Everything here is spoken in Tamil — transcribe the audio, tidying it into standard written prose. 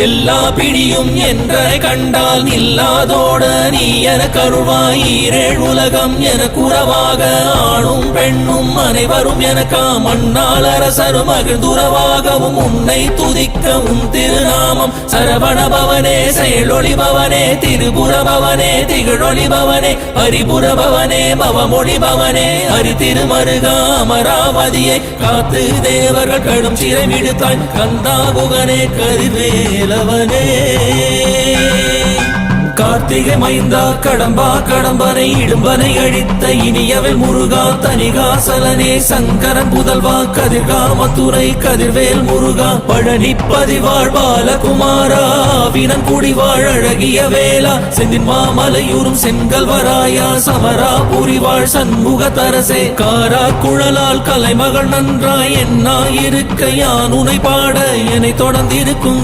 எல்லா பிடியும் என்ற கண்டால் நில்லாதோட நீ என கருள்வாய் ஈரேழ் உலகம் என குறவாக ஆணும் பெண்ணும் அனைவரும் எனக்கா மண்ணால் அரசரும் மகிழ்ந்துறவாகவும் உன்னை துதிக்கவும் திருநாமம் சரவணபவனே செயலொளிபவனே திருபுரபவனே திகழொளிபவனே பரிபுரபவனே பவமொழிபவனே ஹரி திருமருகா அமராவதியை காத்து தேவர்கள் கடும் சிறை விடுத்தாய் கந்தாகுகனே கதிர்வேலவனே கார்த்திகை மைந்தா கடம்பா கடம்பனை இடும்பனை அழித்த இனியவள் முருகா தனிகாசலனே சங்கரன் புதல்வா கதிர்காமத்துறை கதிர்வேல் முருகா பழனி பதிவாழ் பாலகுமாரா வினன் குடிவாழ் அழகிய வேளா செந்தின் மாமலையூரும் செங்கல்வராயா சமரா புரிவாழ் சண்முக தரசே காரா குழலால் கலைமகள் நன்றாய் என்னாயிருக்க யான் உனை பாட என்னை தொடர்ந்திருக்கும்